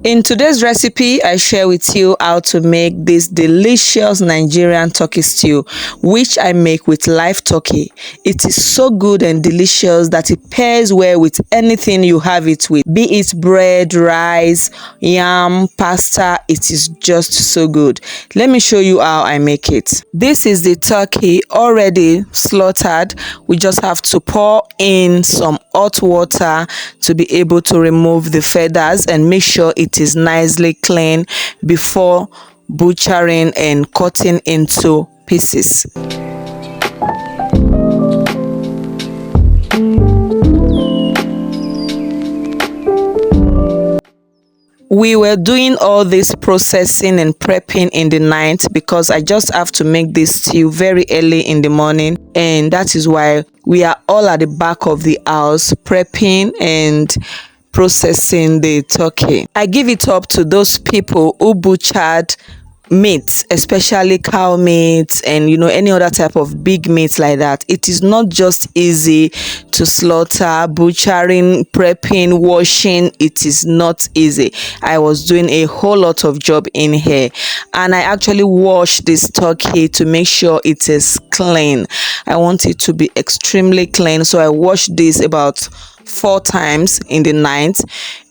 In today's recipe, I share with you how to make this delicious Nigerian turkey stew, which I make with live turkey. It is so good and delicious that it pairs well with anything you have it with, be it bread, rice, yam, pasta. It is just so good. Let me show you how I make it. This is the turkey already slaughtered. We just have to pour in some hot water to be able to remove the feathers and make sure it is nicely clean before butchering and cutting into pieces. We were doing all this processing and prepping in the night because I just have to make this stew very early in the morning, and that is why we are all at the back of the house prepping and processing the turkey. I give it up to those people who butchered meat, especially cow meat and any other type of big meat like that. It is not just easy to slaughter, butchering, prepping, washing. It is not easy. I was doing a whole lot of job in here, and I actually washed this turkey to make sure it is clean. I want it to be extremely clean, so I washed this about 4 times in the night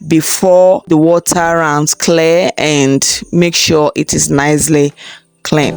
before the water runs clear, and make sure it is nicely clean.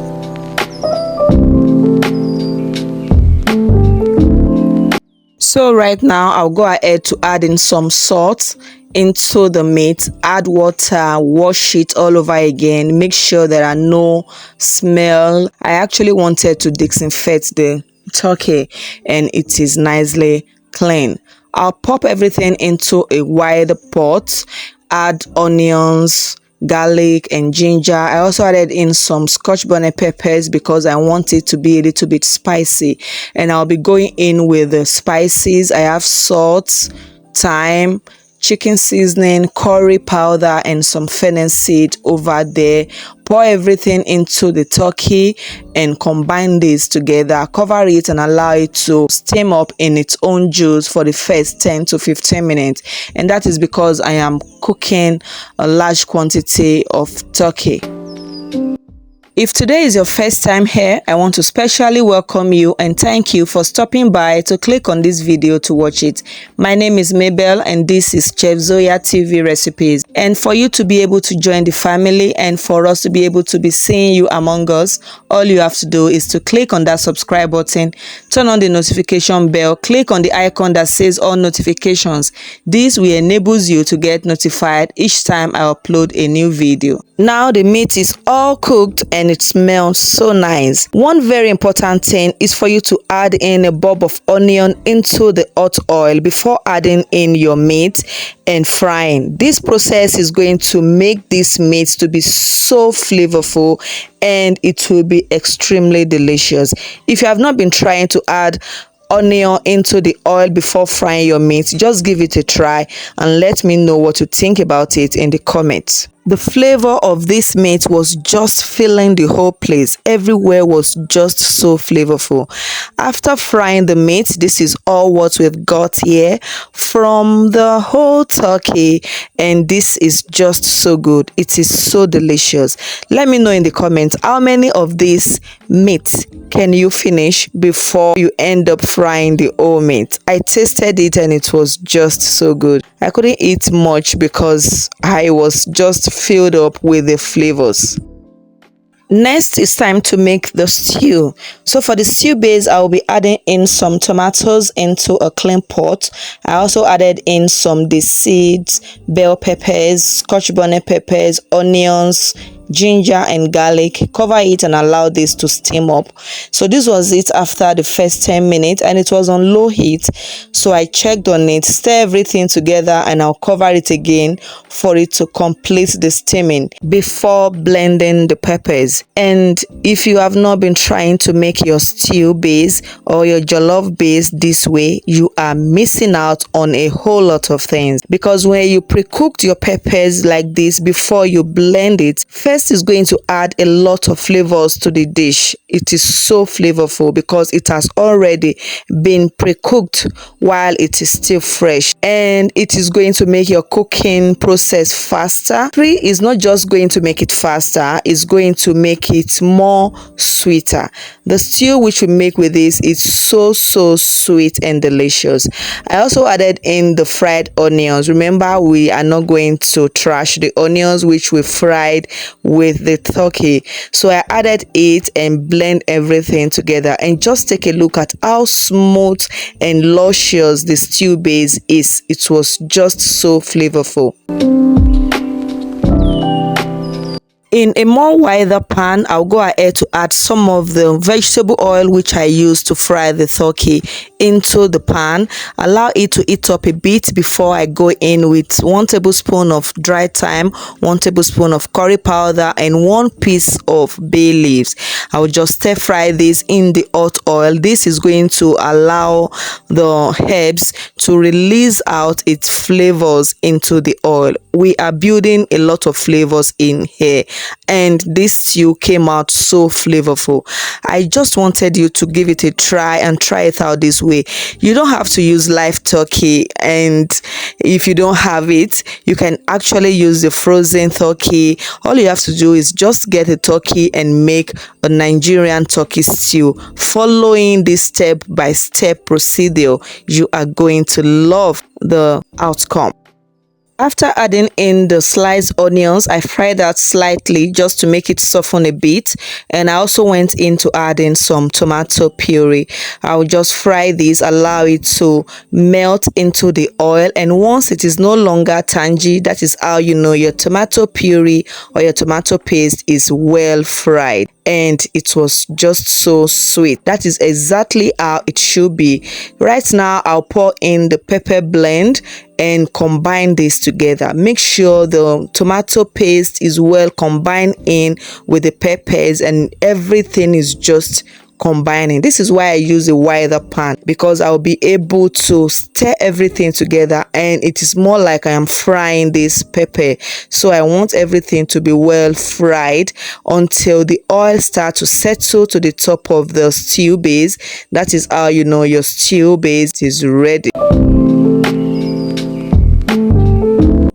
So right now I'll go ahead to add in some salt into the meat, add water, wash it all over again, make sure there are no smell. I actually wanted to disinfect the turkey and it is nicely clean. I'll pop everything into a wide pot, add onions, garlic and ginger. I also added in some Scotch bonnet peppers because I want it to be a little bit spicy, and I'll be going in with the spices. I have salt, thyme, chicken seasoning, curry powder and some fennel seed over there. Pour everything into the turkey and combine this together. Cover it and allow it to steam up in its own juice for the first 10 to 15 minutes, and that is because I am cooking a large quantity of turkey. If today is your first time here, I want to specially welcome you and thank you for stopping by to click on this video to watch it. My name is Mabel and this is Chef Zoya TV Recipes. And for you to be able to join the family and for us to be able to be seeing you among us, all you have to do is to click on that subscribe button, turn on the notification bell, click on the icon that says all notifications. This will enable you to get notified each time I upload a new video. Now the meat is all cooked and it smells so nice. One very important thing is for you to add in a bulb of onion into the hot oil before adding in your meat and frying. This process is going to make this meat to be so flavorful and it will be extremely delicious. If you have not been trying to add onion into the oil before frying your meat, just give it a try and let me know what you think about it in the comments. The flavor of this meat was just filling the whole place. Everywhere was just so flavorful. After frying the meat, this is all what we've got here from the whole turkey, and this is just so good. It is so delicious. Let me know in the comments how many of this meat can you finish before you end up frying the whole meat. I tasted it and it was just so good. I couldn't eat much because I was just filled up with the flavors. Next, it's time to make the stew. So for the stew base, I will be adding in some tomatoes into a clean pot. I also added in some deseeds, bell peppers, Scotch bonnet peppers, onions, ginger and garlic. Cover it and allow this to steam up. So this was it after the first 10 minutes and it was on low heat, so I checked on it, stir everything together, and I'll cover it again for it to complete the steaming before blending the peppers. And if you have not been trying to make your stew base or your jollof base this way, you are missing out on a whole lot of things, because when you pre-cooked your peppers like this before you blend it, first paste is going to add a lot of flavors to the dish. It is so flavorful because it has already been pre-cooked while it is still fresh, and it is going to make your cooking process faster. Puree is not just going to make it faster, it's going to make it more sweeter. The stew which we make with this is so sweet and delicious. I also added in the fried onions. Remember, we are not going to trash the onions which we fried with the turkey, so I added it and blend everything together, and just take a look at how smooth and luscious the stew base is. It was just so flavorful. In a more wider pan, I'll go ahead to add some of the vegetable oil which I used to fry the turkey into the pan. Allow it to heat up a bit before I go in with 1 tablespoon of dry thyme, 1 tablespoon of curry powder, and 1 piece of bay leaves. I will just stir fry this in the hot oil. This is going to allow the herbs to release out its flavors into the oil. We are building a lot of flavors in here, and this stew came out so flavorful. I just wanted you to give it a try and try it out this way. You don't have to use live turkey, and if you don't have it, you can actually use the frozen turkey. All you have to do is just get a turkey and make a Nigerian turkey stew. Following this step-by-step procedure, you are going to love the outcome. After adding in the sliced onions, I fried that slightly just to make it soften a bit, and I also went into adding some tomato puree. I will just fry this, allow it to melt into the oil, and once it is no longer tangy, that is how you know your tomato puree or your tomato paste is well fried. And it was just so sweet. That is exactly how it should be. Right now, I'll pour in the pepper blend and combine this together. Make sure the tomato paste is well combined in with the peppers, and everything is just combining. This is why I use a wider pan, because I'll be able to stir everything together, and it is more like I am frying this pepper. So I want everything to be well fried until the oil starts to settle to the top of the stew base. That is how you know your stew base is ready.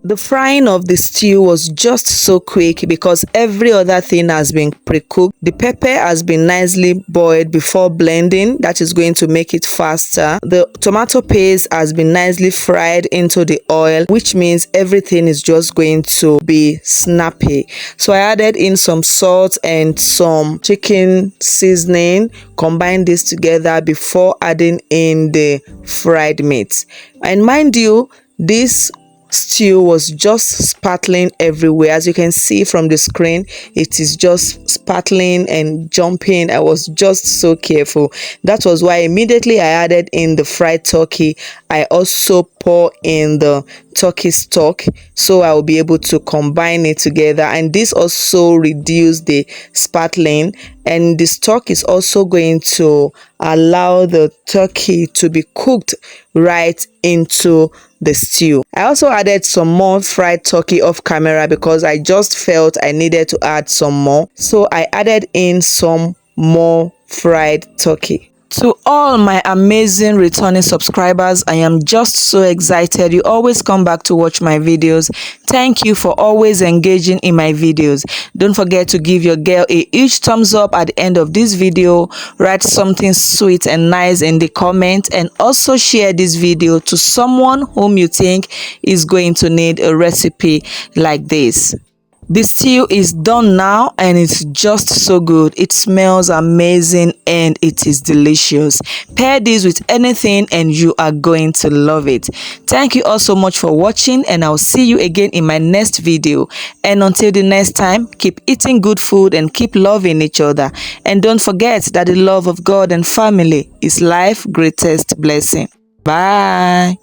The frying of the stew was just so quick because every other thing has been pre-cooked. The pepper has been nicely boiled before blending. That is going to make it faster. The tomato paste has been nicely fried into the oil, which means everything is just going to be snappy. So I added in some salt and some chicken seasoning, combined this together before adding in the fried meat. And mind you, this stew was just sparkling everywhere. As you can see from the screen, it is just sparkling and jumping. I was just so careful. That was why immediately I added in the fried turkey. I also pour in the turkey stock, so I will be able to combine it together, and this also reduced the sparkling, and the stock is also going to allow the turkey to be cooked right into the stew. I also added some more fried turkey off camera because I just felt I needed to add some more, so I added in some more fried turkey. To all my amazing returning subscribers, I am just so excited. You always come back to watch my videos. Thank you for always engaging in my videos. Don't forget to give your girl a huge thumbs up at the end of this video. Write something sweet and nice in the comment, and also share this video to someone whom you think is going to need a recipe like this. The stew is done now, and it's just so good. It smells amazing and it is delicious. Pair this with anything and you are going to love it. Thank you all so much for watching, and I'll see you again in my next video. And until the next time, keep eating good food and keep loving each other. And don't forget that the love of God and family is life's greatest blessing. Bye.